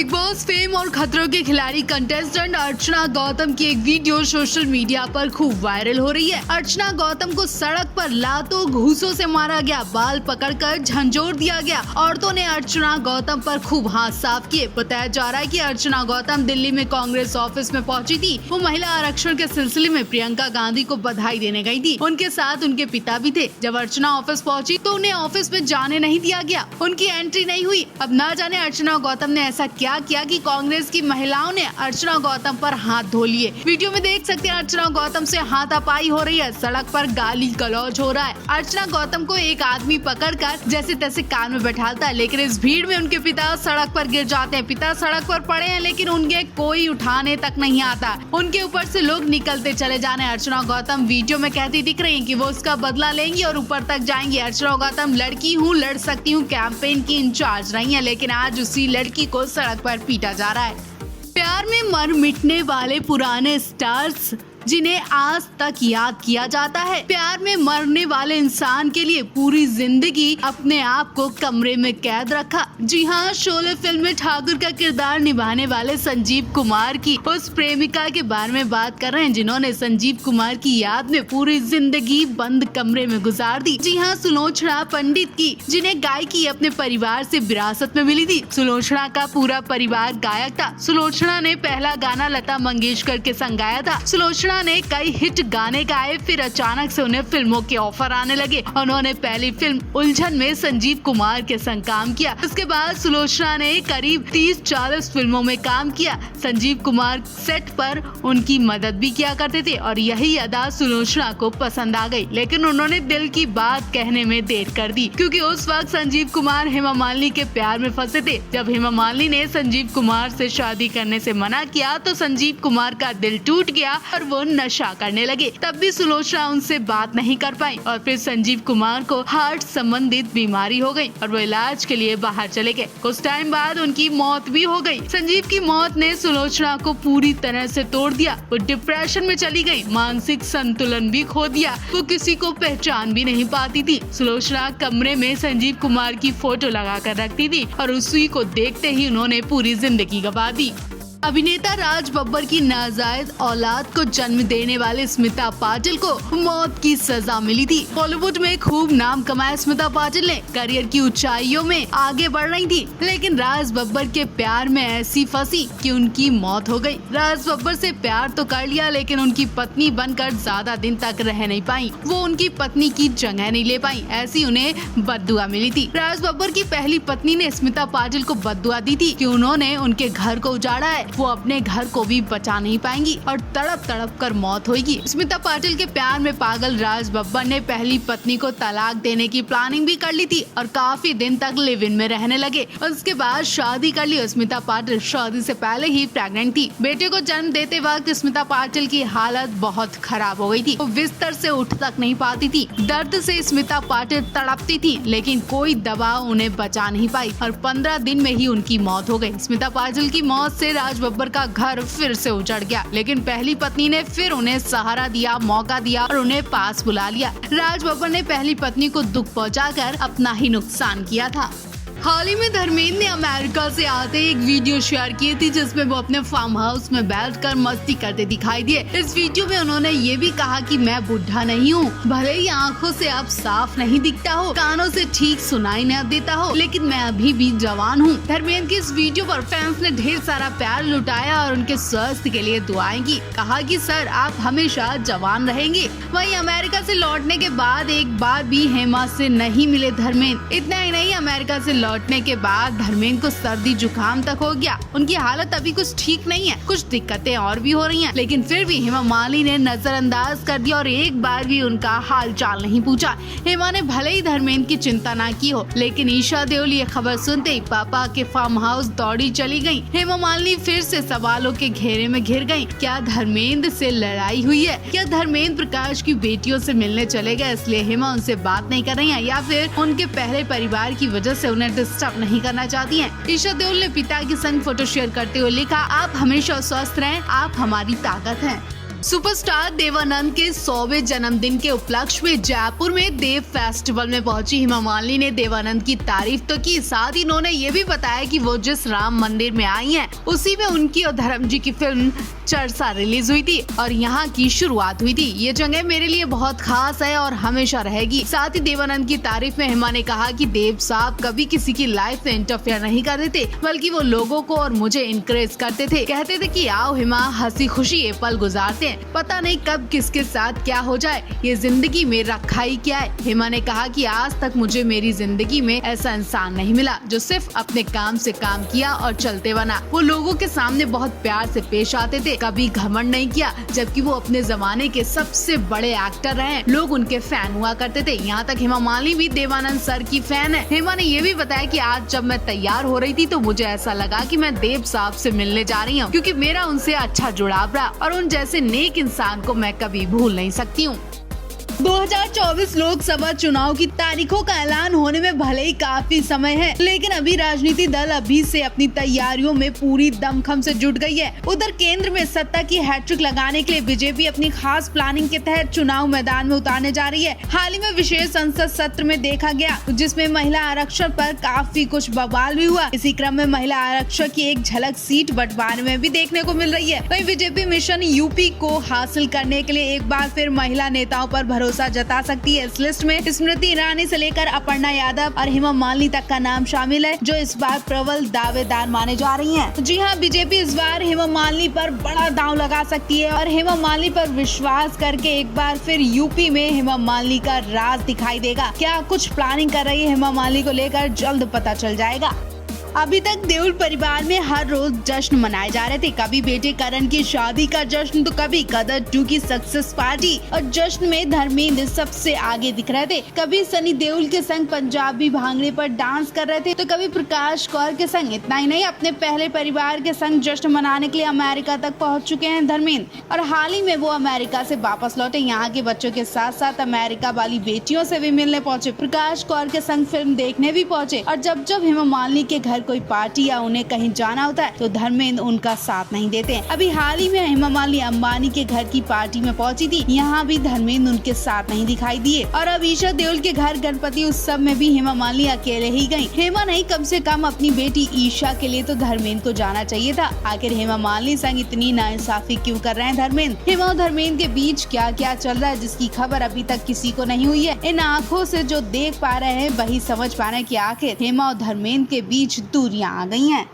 Big boss fame और खतरों के खिलाड़ी कंटेस्टेंट अर्चना गौतम की एक वीडियो सोशल मीडिया पर खूब वायरल हो रही है। अर्चना गौतम को सड़क पर लातों घूसों से मारा गया, बाल पकड़कर झंझोर दिया गया। औरतों ने अर्चना गौतम पर खूब हाथ साफ किए। बताया जा रहा है कि अर्चना गौतम दिल्ली में कांग्रेस ऑफिस में पहुंची थी। वो महिला आरक्षण के सिलसिले में प्रियंका गांधी को बधाई देने गई थी। उनके साथ उनके पिता भी थे। जब अर्चना ऑफिस पहुंची तो उन्हें ऑफिस में जाने नहीं दिया गया, उनकी एंट्री नहीं हुई। अब न जाने अर्चना गौतम ने ऐसा क्या किया कि कांग्रेस की महिलाओं ने अर्चना गौतम पर हाथ धो लिए। वीडियो में देख सकते हैं अर्चना गौतम से हाथापाई हो रही है, सड़क पर गाली गलौज हो रहा है। अर्चना गौतम को एक आदमी पकड़कर जैसे तैसे कार में बैठाता है, लेकिन इस भीड़ में उनके पिता सड़क पर गिर जाते हैं। पिता सड़क पर पड़े हैं लेकिन उनके कोई उठाने तक नहीं आता। उनके ऊपर से लोग निकलते चले जाने। अर्चना गौतम वीडियो में कहती दिख रही है कि वो उसका बदला लेंगी और ऊपर तक जाएंगी। अर्चना गौतम लड़की हूँ, लड़ सकती हूँ कैंपेन की इंचार्ज रही है, लेकिन आज उसी लड़की को सड़क पर पीटा जा रहा है। प्यार में मर मिटने वाले पुराने स्टार्स जिन्हें आज तक याद किया जाता है। प्यार में मरने वाले इंसान के लिए पूरी जिंदगी अपने आप को कमरे में कैद रखा। जी हाँ, शोले फिल्म में ठाकुर का किरदार निभाने वाले संजीव कुमार की उस प्रेमिका के बारे में बात कर रहे हैं जिन्होंने संजीव कुमार की याद में पूरी जिंदगी बंद कमरे में गुजार दी। जी हाँ, सुलोचना पंडित की, जिन्हें गायकी अपने परिवार से विरासत में मिली थी। सुलोचना का पूरा परिवार गायक था। सुलोचना ने पहला गाना लता मंगेशकर के संग गाया था। सुलोचना ने कई हिट गाने गाए, फिर अचानक से उन्हें फिल्मों के ऑफर आने लगे। उन्होंने पहली फिल्म उलझन में संजीव कुमार के संग काम किया। उसके बाद सुलोचना ने करीब 30-40 फिल्मों में काम किया। संजीव कुमार सेट पर उनकी मदद भी किया करते थे और यही अदा सुलोचना को पसंद आ गई, लेकिन उन्होंने दिल की बात कहने में देर कर दी क्योंकि उस वक्त संजीव कुमार हेमा मालिनी के प्यार में फंसे थे। जब हेमा मालिनी ने संजीव कुमार से शादी करने से मना किया तो संजीव कुमार का दिल टूट गया और वो नशा करने लगे। तब भी सुलोचना उनसे बात नहीं कर पाई और फिर संजीव कुमार को हार्ट संबंधित बीमारी हो गई और वो इलाज के लिए बाहर चले गए। कुछ टाइम बाद उनकी मौत भी हो गई। संजीव की मौत ने सुलोचना को पूरी तरह से तोड़ दिया। वो डिप्रेशन में चली गई, मानसिक संतुलन भी खो दिया। वो किसी को पहचान भी नहीं पाती थी। सुलोचना कमरे में संजीव कुमार की फोटो लगा कर रखती थी और उसी को देखते ही उन्होंने पूरी जिंदगी गंवा दी। अभिनेता राज बब्बर की नाजायज औलाद को जन्म देने वाले स्मिता पाटिल को मौत की सजा मिली थी। बॉलीवुड में खूब नाम कमाया स्मिता पाटिल ने, करियर की ऊंचाइयों में आगे बढ़ रही थी, लेकिन राज बब्बर के प्यार में ऐसी फंसी कि उनकी मौत हो गई। राज बब्बर से प्यार तो कर लिया लेकिन उनकी पत्नी बनकर ज्यादा दिन तक रह नहीं पाई। वो उनकी पत्नी की जगह नहीं ले पाई, ऐसी उन्हें बद्दुआ मिली थी। राज बब्बर की पहली पत्नी ने स्मिता पाटिल को बद्दुआ दी थी कि उन्होंने उनके घर को उजाड़ा है, वो अपने घर को भी बचा नहीं पाएंगी और तड़प तड़प कर मौत होगी। स्मिता पाटिल के प्यार में पागल राज बब्बर ने पहली पत्नी को तलाक देने की प्लानिंग भी कर ली थी और काफी दिन तक लिव इन में रहने लगे। उसके बाद शादी कर ली। स्मिता पाटिल शादी से पहले ही प्रेग्नेंट थी। बेटे को जन्म देते वक्त स्मिता पाटिल की हालत बहुत खराब हो गई थी। वो बिस्तर से उठ तक नहीं पाती थी। दर्द से स्मिता पाटिल तड़पती थी, लेकिन कोई दवा उन्हें बचा नहीं पाई और 15 दिन में ही उनकी मौत हो गई। स्मिता पाटिल की मौत से राज बब्बर का घर फिर से उजड़ गया, लेकिन पहली पत्नी ने फिर उन्हें सहारा दिया, मौका दिया और उन्हें पास बुला लिया। राज बब्बर ने पहली पत्नी को दुख पहुंचाकर अपना ही नुकसान किया था। हाल ही में धर्मेंद्र ने अमेरिका से आते एक वीडियो शेयर की थी जिसमें वो अपने फार्म हाउस में बैठकर मस्ती करते दिखाई दिए। इस वीडियो में उन्होंने ये भी कहा कि मैं बुढ़ा नहीं हूँ, भले ही आंखों से अब साफ नहीं दिखता हो, कानों से ठीक सुनाई न देता हो, लेकिन मैं अभी भी जवान हूँ। धर्मेंद्र की इस वीडियो पर फैंस ने ढेर सारा प्यार लुटाया और उनके स्वास्थ्य के लिए दुआएं की। कहा कि सर आप हमेशा जवान रहेंगे। वहीं अमेरिका से लौटने के बाद एक बार भी हेमा से नहीं मिले धर्मेंद्र। इतना ही नहीं, अमेरिका से लौटने के बाद धर्मेंद्र को सर्दी जुकाम तक हो गया। उनकी हालत अभी कुछ ठीक नहीं है, कुछ दिक्कतें और भी हो रही हैं, लेकिन फिर भी हेमा मालिनी ने नजरअंदाज कर दिया और एक बार भी उनका हाल चाल नहीं पूछा। हेमा ने भले ही धर्मेंद्र की चिंता ना की हो, लेकिन ईशा देओल ये खबर सुनते ही पापा के फार्म हाउस दौड़ी चली गयी। हेमा मालिनी फिर से सवालों के घेरे में घिर गयी। क्या धर्मेंद्र से लड़ाई हुई है? क्या धर्मेंद्र प्रकाश की बेटियों से मिलने चले गए इसलिए हेमा उनसे बात नहीं कर रही है, या फिर उनके पहले परिवार की वजह से उन्हें डिस्टर्ब नहीं करना चाहती हैं? ईशा देओल ने पिता के संग फोटो शेयर करते हुए लिखा, आप हमेशा स्वस्थ रहें, आप हमारी ताकत हैं। सुपरस्टार देवानंद के 100वें जन्मदिन के उपलक्ष्य में जयपुर में देव फेस्टिवल में पहुंची हेमा मालिनी ने देवानंद की तारीफ तो की, साथ ही इन्होंने ये भी बताया कि वो जिस राम मंदिर में आई हैं, उसी में उनकी और धर्म जी की फिल्म चरसा रिलीज हुई थी और यहाँ की शुरुआत हुई थी। ये जगह मेरे लिए बहुत खास है और हमेशा रहेगी। साथ ही देवानंद की तारीफ में हेमा ने कहा कि देव साहब कभी किसी की लाइफ में इंटरफेयर नहीं करते थे, बल्कि वो लोगों को और मुझे इनकरेज करते थे। कहते थे कि आओ हेमा, हंसी खुशी ये पल गुजारते हैं, पता नहीं कब किसके साथ क्या हो जाए, ये जिंदगी में रखा ही क्या है। हेमा ने कहा कि आज तक मुझे मेरी जिंदगी में ऐसा इंसान नहीं मिला जो सिर्फ अपने काम से काम किया और चलते बना। वो लोगों के सामने बहुत प्यार से पेश आते थे, कभी घमंड नहीं किया, जबकि वो अपने जमाने के सबसे बड़े एक्टर रहे। लोग उनके फैन हुआ करते थे। यहाँ तक हेमा मालिनी भी देवानंद सर की फैन है। हेमा ने ये भी बताया कि आज जब मैं तैयार हो रही थी तो मुझे ऐसा लगा कि मैं देव साहब से मिलने जा रही हूँ, क्योंकि मेरा उनसे अच्छा जुड़ाव रहा और उन जैसे नेक इंसान को मैं कभी भूल नहीं सकती हूँ। 2024 लोकसभा चुनाव की तारीखों का ऐलान होने में भले ही काफी समय है, लेकिन अभी राजनीतिक दल अभी से अपनी तैयारियों में पूरी दमखम से जुट गई है। उधर केंद्र में सत्ता की हैट्रिक लगाने के लिए बीजेपी अपनी खास प्लानिंग के तहत चुनाव मैदान में उतारने जा रही है। हाल ही में विशेष संसद सत्र में देखा गया, जिसमें महिला आरक्षण पर काफी कुछ बवाल भी हुआ। इसी क्रम में महिला आरक्षण की एक झलक सीट बंटवारे में भी देखने को मिल रही है। वहीं बीजेपी मिशन यूपी को हासिल करने के लिए एक बार फिर महिला नेताओं पर भरोसा जता सकती है। इस लिस्ट में स्मृति ईरानी से लेकर अपर्णा यादव और हेमा मालिनी तक का नाम शामिल है, जो इस बार प्रबल दावेदार माने जा रही हैं। जी हां, बीजेपी इस बार हेमा मालिनी पर बड़ा दांव लगा सकती है और हेमा मालिनी पर विश्वास करके एक बार फिर यूपी में हेमा मालिनी का राज दिखाई देगा। क्या कुछ प्लानिंग कर रही है हेमा मालिनी को लेकर, जल्द पता चल जाएगा। अभी तक देओल परिवार में हर रोज जश्न मनाए जा रहे थे। कभी बेटे करण की शादी का जश्न तो कभी गदर 2 की सक्सेस पार्टी, और जश्न में धर्मेंद्र सबसे आगे दिख रहे थे। कभी सनी देओल के संग पंजाबी भांगड़े पर डांस कर रहे थे, तो कभी प्रकाश कौर के संग। इतना ही नहीं, अपने पहले परिवार के संग जश्न मनाने के लिए अमेरिका तक पहुँच चुके हैं धर्मेंद्र, और हाल ही में वो अमेरिका से वापस लौटे। यहाँ के बच्चों के साथ साथ अमेरिका वाली बेटियों से भी मिलने पहुँचे, प्रकाश कौर के संग फिल्म देखने भी पहुँचे। और जब जब हेमा मालिनी के घर कोई पार्टी या उन्हें कहीं जाना होता है तो धर्मेंद्र उनका साथ नहीं देते। अभी हाल ही में हेमा मालिनी अंबानी के घर की पार्टी में पहुंची थी, यहाँ भी धर्मेंद्र उनके साथ नहीं दिखाई दिए। और अब ईशा देओल के घर गणपति उत्सव में भी हेमा मालिनी अकेले ही गयी। हेमा नहीं, कम से कम अपनी बेटी ईशा के लिए तो धर्मेंद्र को जाना चाहिए था। आखिर हेमा मालिनी संग इतनी नाइंसाफी क्यों कर रहे हैं धर्मेंद्र? हेमा और धर्मेंद्र के बीच क्या क्या चल रहा है, जिसकी खबर अभी तक किसी को नहीं हुई है। इन आँखों से जो देख पा रहे हैं वही समझ पा रहे हैं कि आखिर हेमा और धर्मेंद्र के बीच दूरियां आ गई हैं।